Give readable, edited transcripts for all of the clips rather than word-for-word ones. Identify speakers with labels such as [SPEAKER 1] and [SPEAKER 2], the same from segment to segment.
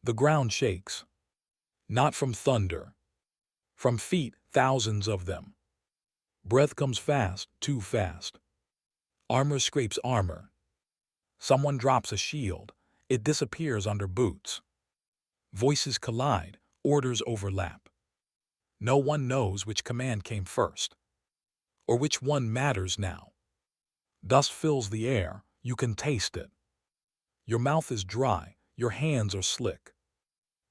[SPEAKER 1] The ground shakes, not from thunder, from feet, thousands of them. Breath comes fast, too fast. Armor scrapes armor. Someone drops a shield. It disappears under boots. Voices collide, orders overlap. No one knows which command came first, or which one matters now. Dust fills the air, you can taste it. Your mouth is dry, your hands are slick.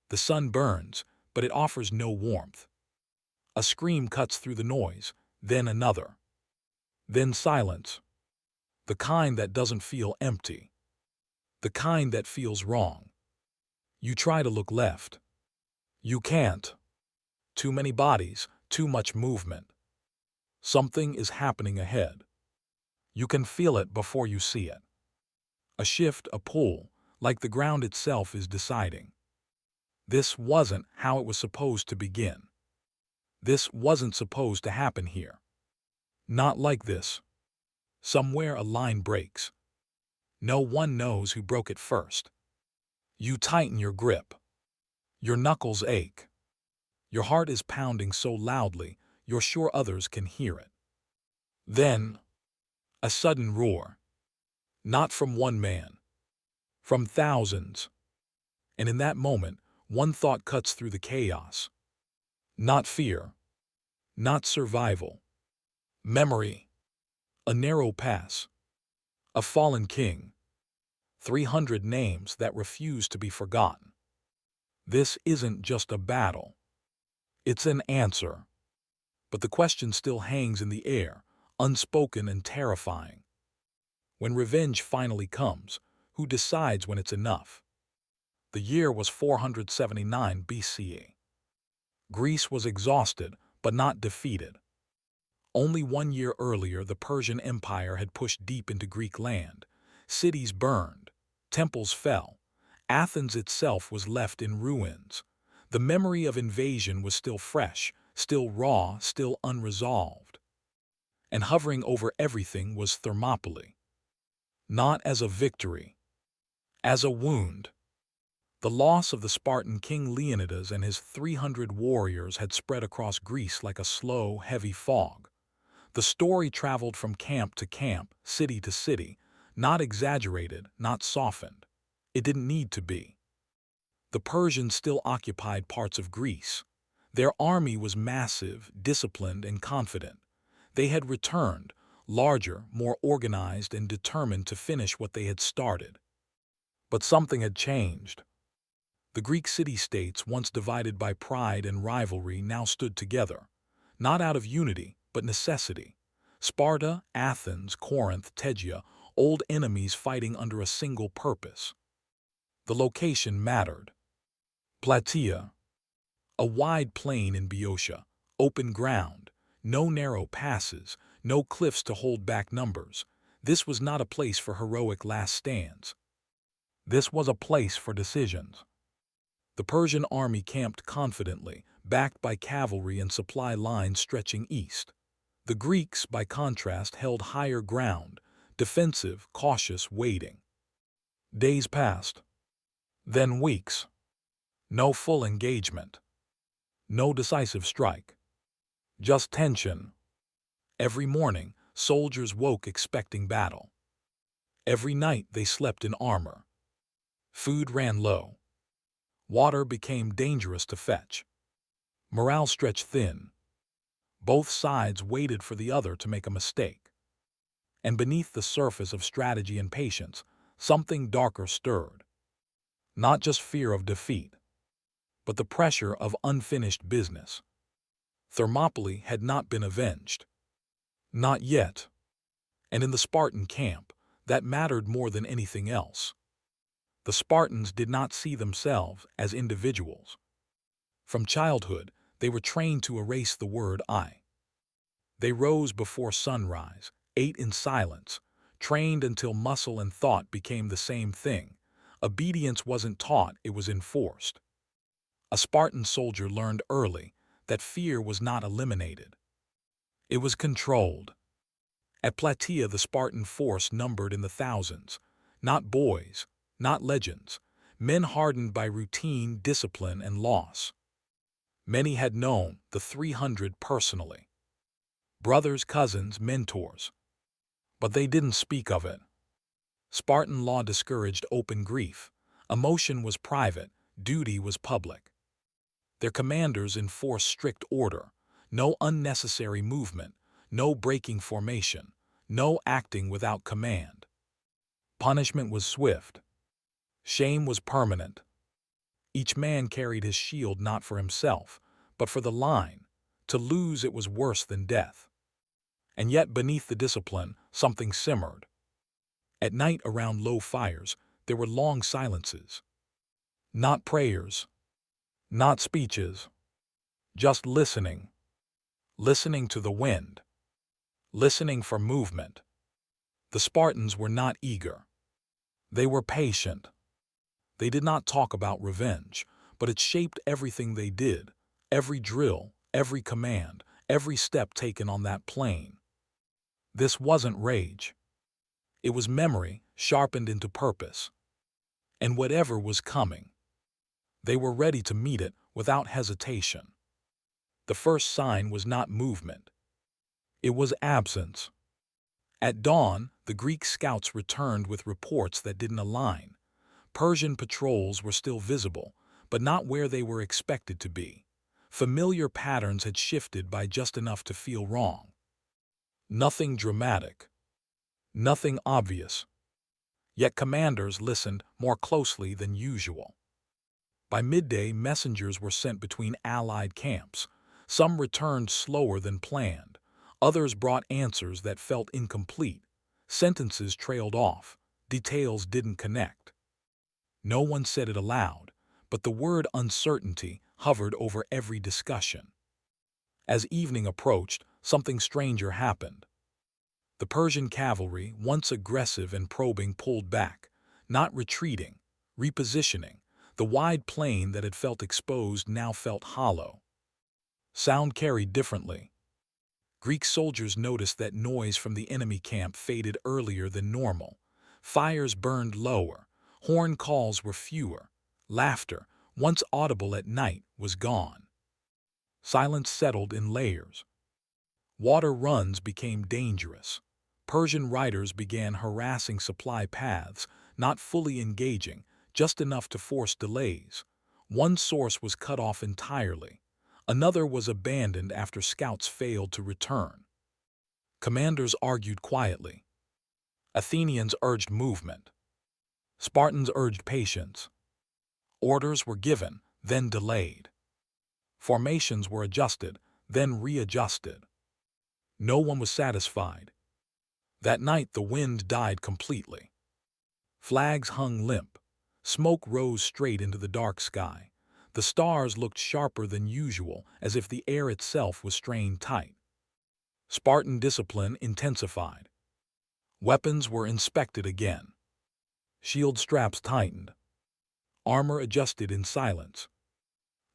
[SPEAKER 1] The sun burns, but it offers no warmth. A scream cuts through the noise, then another. Then silence. The kind that doesn't feel empty. The kind that feels wrong. You try to look left. You can't. Too many bodies, too much movement. Something is happening ahead. You can feel it before you see it. A shift, a pull, like the ground itself is deciding. This wasn't how it was supposed to begin. This wasn't supposed to happen here. Not like this. Somewhere a line breaks. No one knows who broke it first. You tighten your grip. Your knuckles ache. Your heart is pounding so loudly, you're sure others can hear it. Then, a sudden roar. Not from one man. From thousands. And in that moment, one thought cuts through the chaos. Not fear. Not survival. Memory. A narrow pass. A fallen king. 300 names that refuse to be forgotten. This isn't just a battle. It's an answer. But the question still hangs in the air, unspoken and terrifying. When revenge finally comes, who decides when it's enough? The year was 479 BCE. Greece was exhausted, but not defeated. Only 1 year earlier, the Persian Empire had pushed deep into Greek land. Cities burned, temples fell. Athens itself was left in ruins. The memory of invasion was still fresh, still raw, still unresolved. And hovering over everything was Thermopylae. Not as a victory, as a wound. The loss of the Spartan king Leonidas and his 300 warriors had spread across Greece like a slow, heavy fog. The story traveled from camp to camp, city to city, not exaggerated, not softened. It didn't need to be. The Persians still occupied parts of Greece. Their army was massive, disciplined, and confident. They had returned, larger, more organized, and determined to finish what they had started. But something had changed. The Greek city-states, once divided by pride and rivalry, now stood together, not out of unity, but necessity. Sparta, Athens, Corinth, Tegea, old enemies fighting under a single purpose. The location mattered. Plataea, a wide plain in Boeotia, open ground, no narrow passes, no cliffs to hold back numbers. This was not a place for heroic last stands. This was a place for decisions. The Persian army camped confidently, backed by cavalry and supply lines stretching east. The Greeks, by contrast, held higher ground, defensive, cautious, waiting. Days passed. Then weeks. No full engagement. No decisive strike. Just tension. Every morning, soldiers woke expecting battle. Every night they slept in armor. Food ran low. Water became dangerous to fetch. Morale stretched thin. Both sides waited for the other to make a mistake. And beneath the surface of strategy and patience, something darker stirred. Not just fear of defeat, but the pressure of unfinished business. Thermopylae had not been avenged. Not yet. And in the Spartan camp, that mattered more than anything else. The Spartans did not see themselves as individuals. From childhood, they were trained to erase the word I. They rose before sunrise, ate in silence, trained until muscle and thought became the same thing. Obedience wasn't taught, it was enforced. A Spartan soldier learned early that fear was not eliminated. It was controlled. At Plataea, the Spartan force numbered in the thousands, not boys, not legends, men hardened by routine, discipline, and loss. Many had known the 300 personally. Brothers, cousins, mentors. But they didn't speak of it. Spartan law discouraged open grief. Emotion was private, duty was public. Their commanders enforced strict order, no unnecessary movement, no breaking formation, no acting without command. Punishment was swift. Shame was permanent. Each man carried his shield not for himself, but for the line. To lose it was worse than death. And yet beneath the discipline, something simmered. At night around low fires, there were long silences. Not prayers, not speeches, just listening. Listening to the wind. Listening for movement. The Spartans were not eager. They were patient. They did not talk about revenge, but it shaped everything they did, every drill, every command, every step taken on that plain. This wasn't rage. It was memory sharpened into purpose. And whatever was coming, they were ready to meet it without hesitation. The first sign was not movement. It was absence. At dawn, the Greek scouts returned with reports that didn't align. Persian patrols were still visible, but not where they were expected to be. Familiar patterns had shifted by just enough to feel wrong. Nothing dramatic. Nothing obvious. Yet commanders listened more closely than usual. By midday, messengers were sent between allied camps. Some returned slower than planned. Others brought answers that felt incomplete. Sentences trailed off. Details didn't connect. No one said it aloud, but the word uncertainty hovered over every discussion. As evening approached, something stranger happened. The Persian cavalry, once aggressive and probing, pulled back, not retreating, repositioning. The wide plain that had felt exposed now felt hollow. Sound carried differently. Greek soldiers noticed that noise from the enemy camp faded earlier than normal. Fires burned lower. Horn calls were fewer. Laughter, once audible at night, was gone. Silence settled in layers. Water runs became dangerous. Persian riders began harassing supply paths, not fully engaging, just enough to force delays. One source was cut off entirely. Another was abandoned after scouts failed to return. Commanders argued quietly. Athenians urged movement. Spartans urged patience. Orders were given, then delayed. Formations were adjusted, then readjusted. No one was satisfied. That night the wind died completely. Flags hung limp. Smoke rose straight into the dark sky. The stars looked sharper than usual, as if the air itself was strained tight. Spartan discipline intensified. Weapons were inspected again. Shield straps tightened. Armor adjusted in silence.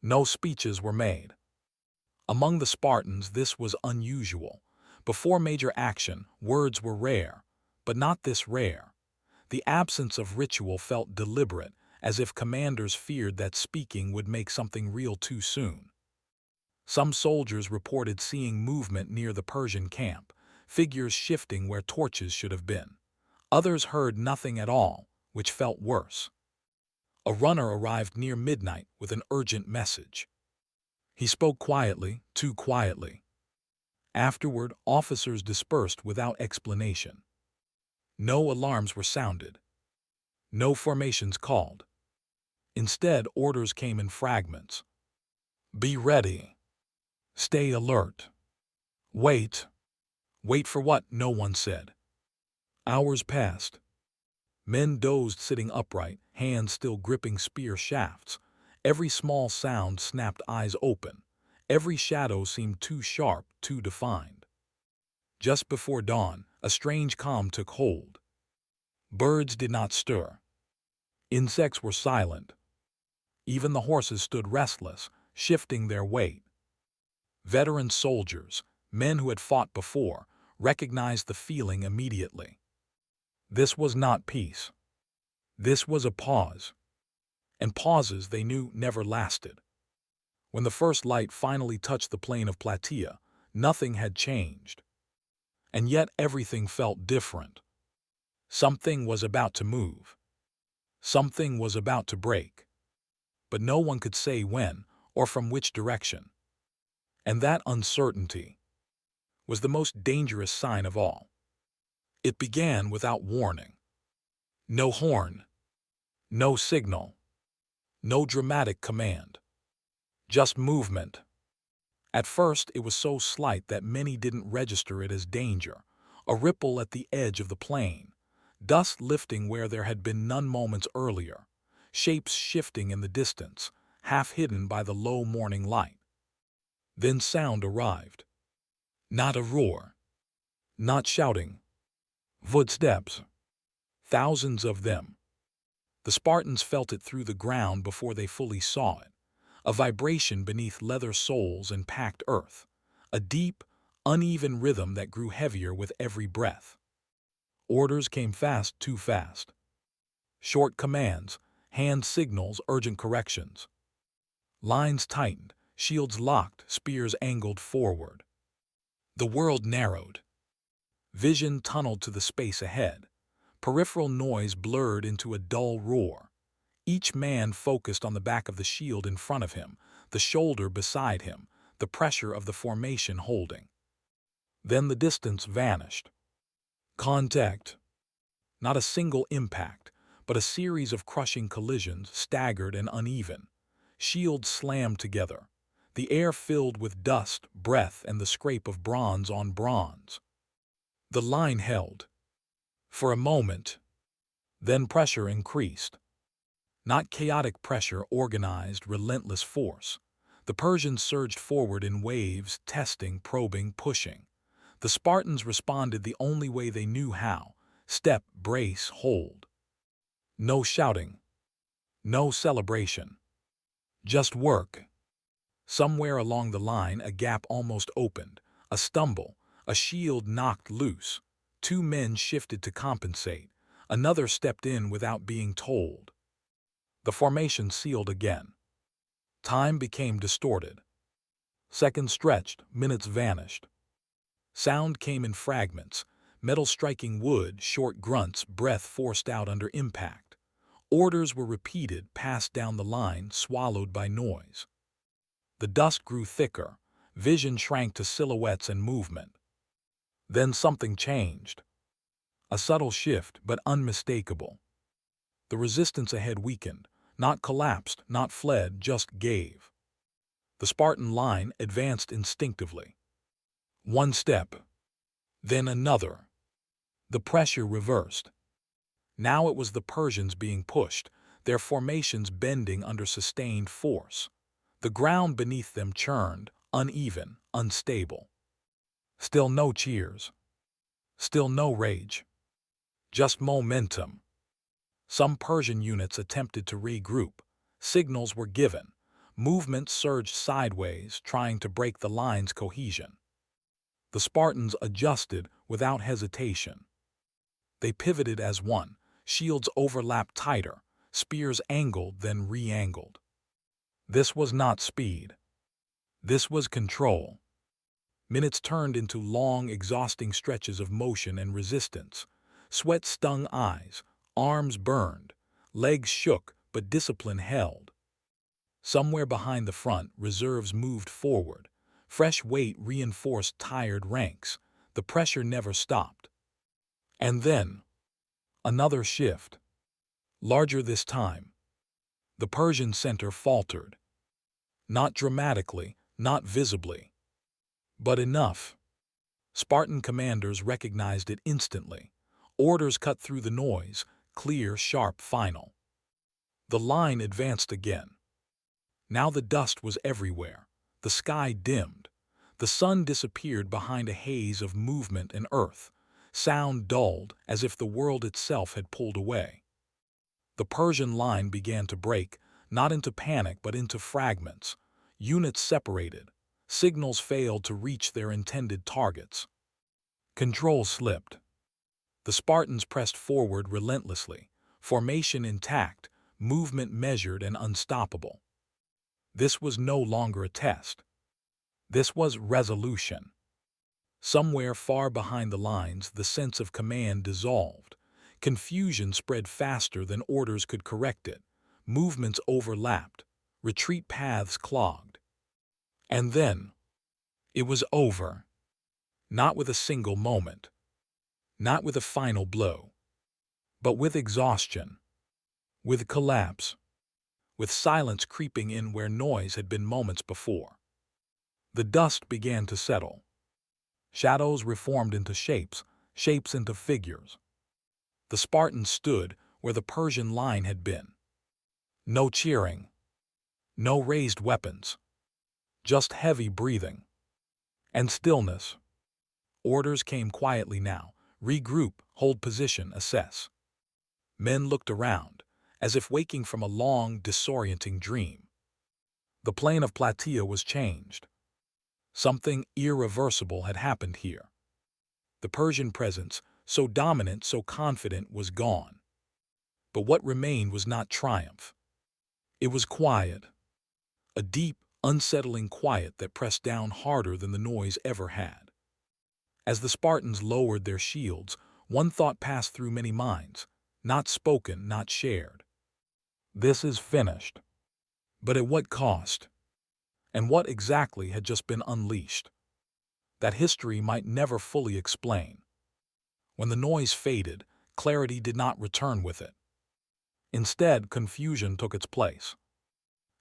[SPEAKER 1] No speeches were made. Among the Spartans, this was unusual. Before major action, words were rare, but not this rare. The absence of ritual felt deliberate, as if commanders feared that speaking would make something real too soon. Some soldiers reported seeing movement near the Persian camp, figures shifting where torches should have been. Others heard nothing at all, which felt worse. A runner arrived near midnight with an urgent message. He spoke quietly, too quietly. Afterward, officers dispersed without explanation. No alarms were sounded. No formations called. Instead, orders came in fragments. Be ready. Stay alert. Wait. Wait for what? No one said. Hours passed. Men dozed sitting upright, hands still gripping spear shafts. Every small sound snapped eyes open. Every shadow seemed too sharp, too defined. Just before dawn, a strange calm took hold. Birds did not stir. Insects were silent. Even the horses stood restless, shifting their weight. Veteran soldiers, men who had fought before, recognized the feeling immediately. This was not peace. This was a pause. and pauses they knew never lasted. When the first light finally touched the plain of Plataea, nothing had changed. And yet everything felt different. Something was about to move. Something was about to break. But no one could say when or from which direction. And that uncertainty was the most dangerous sign of all. It began without warning. No horn, no signal, no dramatic command. Just movement. At first, it was so slight that many didn't register it as danger. A ripple at the edge of the plain, dust lifting where there had been none moments earlier, shapes shifting in the distance, half hidden by the low morning light. Then sound arrived. Not a roar. Not shouting. Footsteps. Thousands of them. The Spartans felt it through the ground before they fully saw it. A vibration beneath leather soles and packed earth. A deep, uneven rhythm that grew heavier with every breath. Orders came fast, too fast. Short commands, hand signals, urgent corrections. Lines tightened, shields locked, spears angled forward. The world narrowed. Vision tunneled to the space ahead. Peripheral noise blurred into a dull roar. Each man focused on the back of the shield in front of him, the shoulder beside him, the pressure of the formation holding. Then the distance vanished. Contact. Not a single impact, but a series of crushing collisions, staggered and uneven. Shields slammed together. The air filled with dust, breath, and the scrape of bronze on bronze. The line held. For a moment. Then pressure increased. Not chaotic pressure, organized, relentless force. The Persians surged forward in waves, testing, probing, pushing. The Spartans responded the only way they knew how: step, brace, hold. No shouting. No celebration. Just work. Somewhere along the line, a gap almost opened. A stumble. A shield knocked loose. Two men shifted to compensate. Another stepped in without being told. The formation sealed again. Time became distorted. Seconds stretched, minutes vanished. Sound came in fragments, metal striking wood, short grunts, breath forced out under impact. Orders were repeated, passed down the line, swallowed by noise. The dust grew thicker, vision shrank to silhouettes and movement. Then something changed. A subtle shift, but unmistakable. The resistance ahead weakened, not collapsed, not fled, just gave. The Spartan line advanced instinctively. One step, then another. The pressure reversed. Now it was the Persians being pushed, their formations bending under sustained force. The ground beneath them churned, uneven, unstable. Still no cheers. Still no rage. Just momentum. Some Persian units attempted to regroup. Signals were given. Movement surged sideways, trying to break the line's cohesion. The Spartans adjusted without hesitation. They pivoted as one. Shields overlapped tighter. Spears angled, then re-angled. This was not speed. This was control. Minutes turned into long, exhausting stretches of motion and resistance. Sweat stung eyes. Arms burned, legs shook, but discipline held. Somewhere behind the front, reserves moved forward. Fresh weight reinforced tired ranks. The pressure never stopped. And then, another shift. Larger this time. The Persian center faltered. Not dramatically, not visibly. But enough. Spartan commanders recognized it instantly. Orders cut through the noise. Clear, sharp, final. The line advanced again. Now the dust was everywhere. The sky dimmed. The sun disappeared behind a haze of movement and earth. Sound dulled, as if the world itself had pulled away. The Persian line began to break, not into panic but into fragments. Units separated. Signals failed to reach their intended targets. Control slipped. The Spartans pressed forward relentlessly, formation intact, movement measured and unstoppable. This was no longer a test. This was resolution. Somewhere far behind the lines, the sense of command dissolved. Confusion spread faster than orders could correct it. Movements overlapped. Retreat paths clogged. And then, it was over. Not with a single moment. Not with a final blow. But with exhaustion. With collapse. With silence creeping in where noise had been moments before. The dust began to settle. Shadows reformed into shapes, shapes into figures. The Spartans stood where the Persian line had been. No cheering. No raised weapons. Just heavy breathing. And stillness. Orders came quietly now. Regroup, hold position, assess. Men looked around, as if waking from a long, disorienting dream. The plain of Plataea was changed. Something irreversible had happened here. The Persian presence, so dominant, so confident, was gone. But what remained was not triumph. It was quiet. A deep, unsettling quiet that pressed down harder than the noise ever had. As the Spartans lowered their shields, one thought passed through many minds, not spoken, not shared. This is finished. But at what cost? And what exactly had just been unleashed? That history might never fully explain. When the noise faded, clarity did not return with it. Instead, confusion took its place.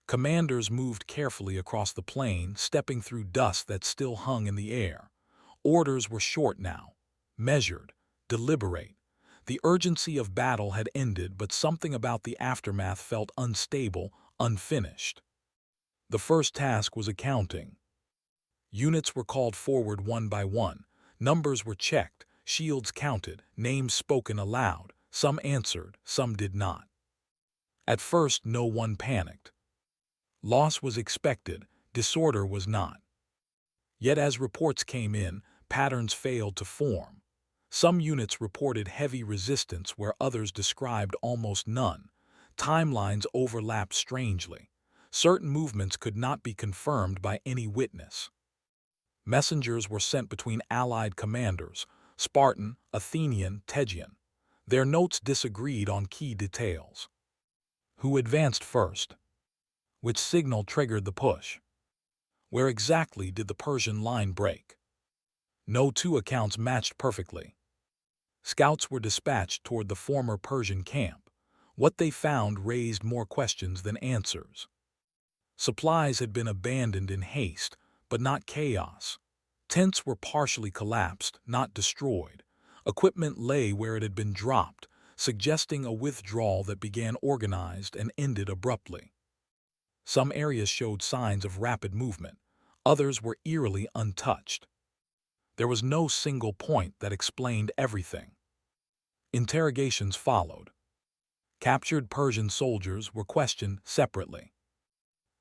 [SPEAKER 1] Commanders moved carefully across the plain, stepping through dust that still hung in the air. Orders were short now, measured, deliberate. The urgency of battle had ended, but something about the aftermath felt unstable, unfinished. The first task was accounting. Units were called forward one by one. Numbers were checked, shields counted, names spoken aloud. Some answered, some did not. At first, no one panicked. Loss was expected, disorder was not. Yet as reports came in, patterns failed to form. Some units reported heavy resistance where others described almost none. Timelines overlapped strangely. Certain movements could not be confirmed by any witness. Messengers were sent between allied commanders, Spartan, Athenian, Tegean. Their notes disagreed on key details. Who advanced first? Which signal triggered the push? Where exactly did the Persian line break? No two accounts matched perfectly. Scouts were dispatched toward the former Persian camp. What they found raised more questions than answers. Supplies had been abandoned in haste, but not chaos. Tents were partially collapsed, not destroyed. Equipment lay where it had been dropped, suggesting a withdrawal that began organized and ended abruptly. Some areas showed signs of rapid movement. Others were eerily untouched. There was no single point that explained everything. Interrogations followed. Captured Persian soldiers were questioned separately.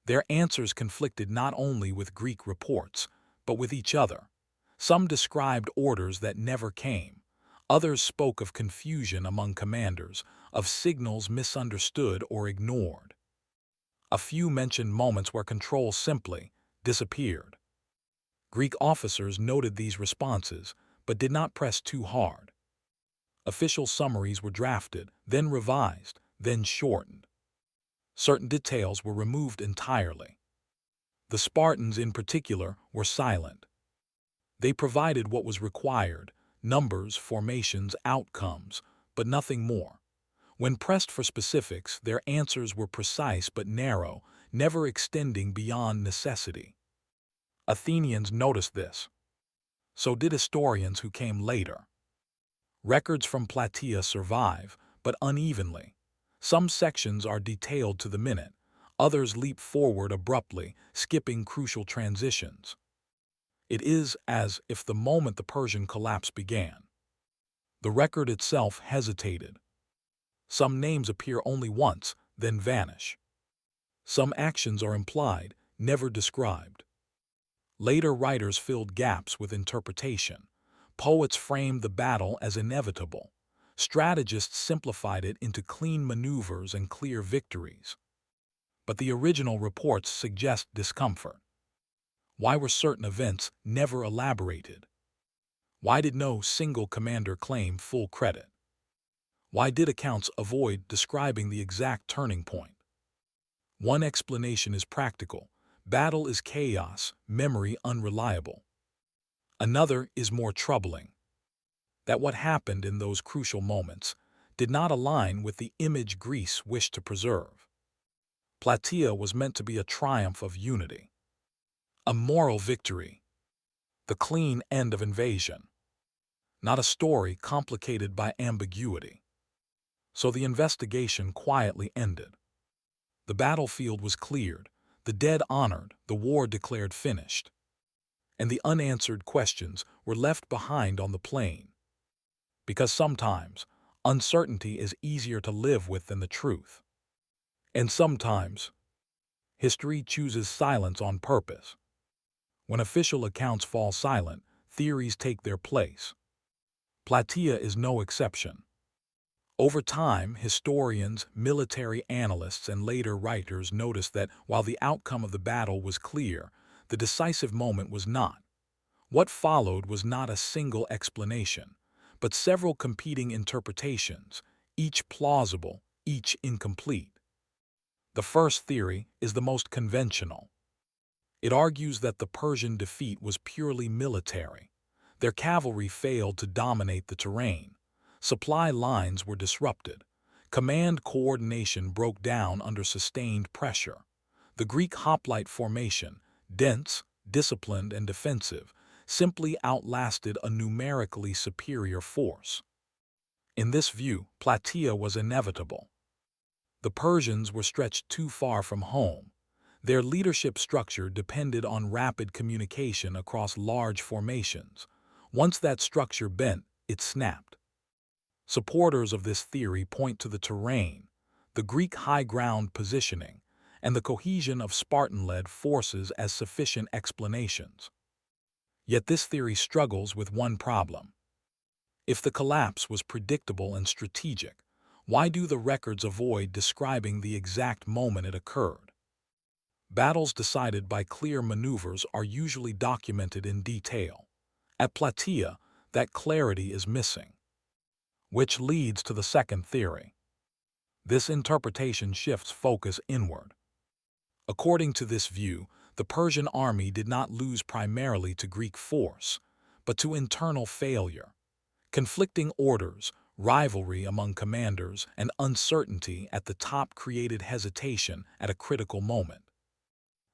[SPEAKER 1] Their answers conflicted not only with Greek reports, but with each other. Some described orders that never came. Others spoke of confusion among commanders, of signals misunderstood or ignored. A few mentioned moments where control simply disappeared. Greek officers noted these responses, but did not press too hard. Official summaries were drafted, then revised, then shortened. Certain details were removed entirely. The Spartans, in particular, were silent. They provided what was required: numbers, formations, outcomes, but nothing more. When pressed for specifics, their answers were precise but narrow, never extending beyond necessity. Athenians noticed this. So did historians who came later. Records from Plataea survive, but unevenly. Some sections are detailed to the minute, others leap forward abruptly, skipping crucial transitions. It is as if the moment the Persian collapse began. The record itself hesitated. Some names appear only once, then vanish. Some actions are implied, never described. Later writers filled gaps with interpretation. Poets framed the battle as inevitable. Strategists simplified it into clean maneuvers and clear victories. But the original reports suggest discomfort. Why were certain events never elaborated? Why did no single commander claim full credit? Why did accounts avoid describing the exact turning point? One explanation is practical. Battle is chaos, memory unreliable. Another is more troubling. That what happened in those crucial moments did not align with the image Greece wished to preserve. Plataea was meant to be a triumph of unity, a moral victory, the clean end of invasion, not a story complicated by ambiguity. So the investigation quietly ended. The battlefield was cleared, the dead honored, the war declared finished, and the unanswered questions were left behind on the plain. Because sometimes uncertainty is easier to live with than the truth. And sometimes history chooses silence on purpose. When official accounts fall silent, theories take their place. Plataea is no exception. Over time, historians, military analysts, and later writers noticed that while the outcome of the battle was clear, the decisive moment was not. What followed was not a single explanation, but several competing interpretations, each plausible, each incomplete. The first theory is the most conventional. It argues that the Persian defeat was purely military. Their cavalry failed to dominate the terrain. Supply lines were disrupted. Command coordination broke down under sustained pressure. The Greek hoplite formation, dense, disciplined, and defensive, simply outlasted a numerically superior force. In this view, Plataea was inevitable. The Persians were stretched too far from home. Their leadership structure depended on rapid communication across large formations. Once that structure bent, it snapped. Supporters of this theory point to the terrain, the Greek high ground positioning, and the cohesion of Spartan-led forces as sufficient explanations. Yet this theory struggles with one problem. If the collapse was predictable and strategic, why do the records avoid describing the exact moment it occurred? Battles decided by clear maneuvers are usually documented in detail. At Plataea, that clarity is missing. Which leads to the second theory. This interpretation shifts focus inward. According to this view, the Persian army did not lose primarily to Greek force, but to internal failure. Conflicting orders, rivalry among commanders, and uncertainty at the top created hesitation at a critical moment.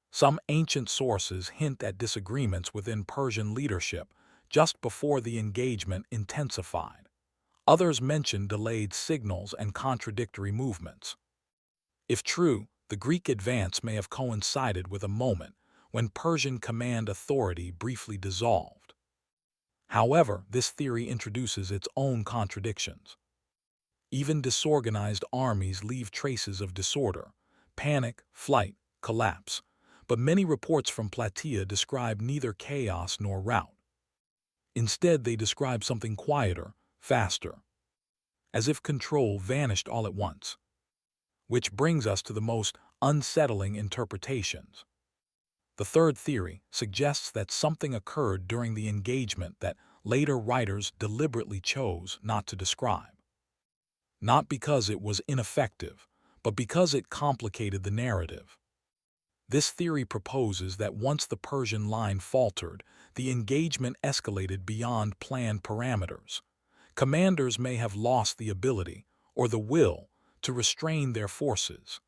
[SPEAKER 1] Some ancient sources hint at disagreements within Persian leadership just before the engagement intensified. Others mention delayed signals and contradictory movements. If true, the Greek advance may have coincided with a moment when Persian command authority briefly dissolved. However, this theory introduces its own contradictions. Even disorganized armies leave traces of disorder, panic, flight, collapse, but many reports from Plataea describe neither chaos nor rout. Instead, they describe something quieter, faster, as if control vanished all at once. Which brings us to the most unsettling interpretations. The third theory suggests that something occurred during the engagement that later writers deliberately chose not to describe. Not because it was ineffective, but because it complicated the narrative. This theory proposes that once the Persian line faltered, the engagement escalated beyond planned parameters. Commanders may have lost the ability, or the will, to restrain their forces.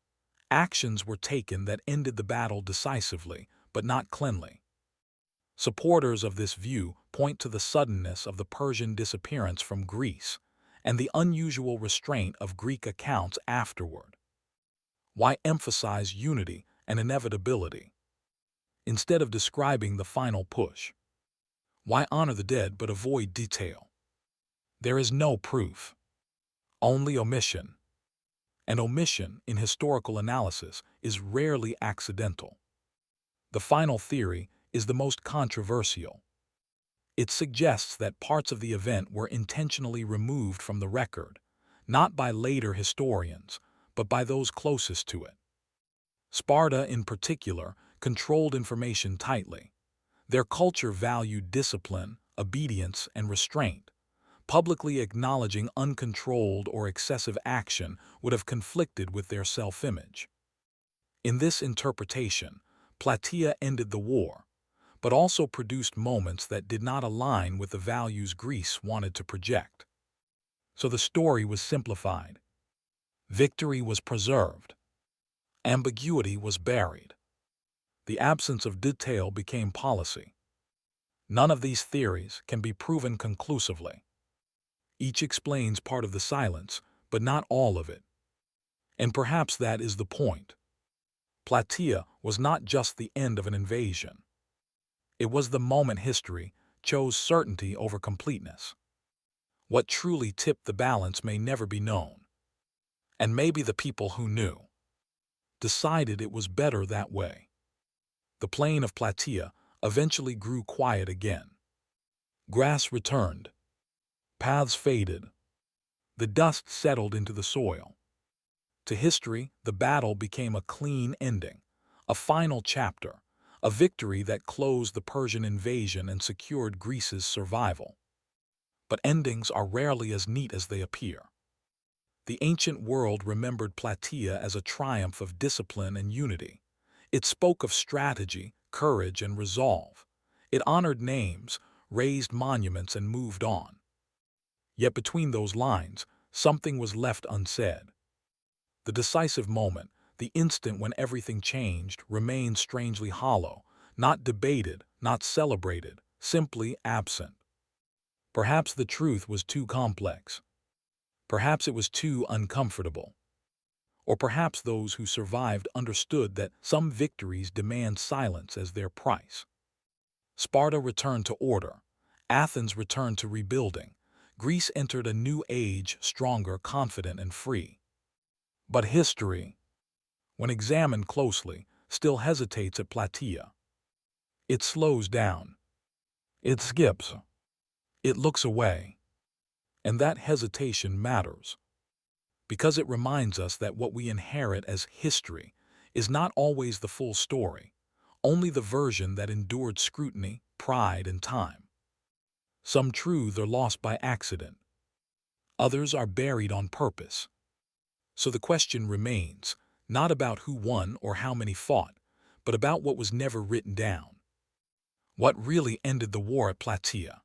[SPEAKER 1] Actions were taken that ended the battle decisively, but not cleanly. Supporters of this view point to the suddenness of the Persian disappearance from Greece and the unusual restraint of Greek accounts afterward. Why emphasize unity and inevitability instead of describing the final push? Why honor the dead but avoid detail? There is no proof, only omission. And omission in historical analysis is rarely accidental. The final theory is the most controversial. It suggests that parts of the event were intentionally removed from the record, not by later historians, but by those closest to it. Sparta, in particular, controlled information tightly. Their culture valued discipline, obedience, and restraint. Publicly acknowledging uncontrolled or excessive action would have conflicted with their self-image. In this interpretation, Plataea ended the war, but also produced moments that did not align with the values Greece wanted to project. So the story was simplified. Victory was preserved. Ambiguity was buried. The absence of detail became policy. None of these theories can be proven conclusively. Each explains part of the silence, but not all of it. And perhaps that is the point. Plataea was not just the end of an invasion. It was the moment history chose certainty over completeness. What truly tipped the balance may never be known. And maybe the people who knew decided it was better that way. The plain of Plataea eventually grew quiet again. Grass returned. Paths faded. The dust settled into the soil. To history, the battle became a clean ending, a final chapter, a victory that closed the Persian invasion and secured Greece's survival. But endings are rarely as neat as they appear. The ancient world remembered Plataea as a triumph of discipline and unity. It spoke of strategy, courage, and resolve. It honored names, raised monuments, and moved on. Yet between those lines, something was left unsaid. The decisive moment, the instant when everything changed, remained strangely hollow, not debated, not celebrated, simply absent. Perhaps the truth was too complex. Perhaps it was too uncomfortable. Or perhaps those who survived understood that some victories demand silence as their price. Sparta returned to order. Athens returned to rebuilding. Greece entered a new age, stronger, confident, and free. But history, when examined closely, still hesitates at Plataea. It slows down. It skips. It looks away. And that hesitation matters, because it reminds us that what we inherit as history is not always the full story, only the version that endured scrutiny, pride, and time. Some truths are lost by accident. Others are buried on purpose. So the question remains, not about who won or how many fought, but about what was never written down. What really ended the war at Plataea?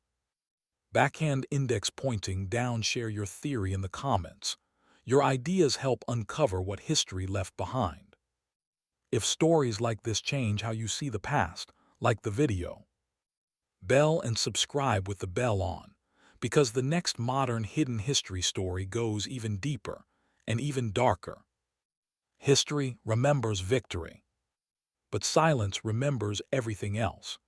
[SPEAKER 1] Backhand index pointing down. Share your theory in the comments. Your ideas help uncover what history left behind. If stories like this change how you see the past, like the video. Bell and subscribe with the bell on, because the next modern hidden history story goes even deeper and even darker. History remembers victory, but silence remembers everything else.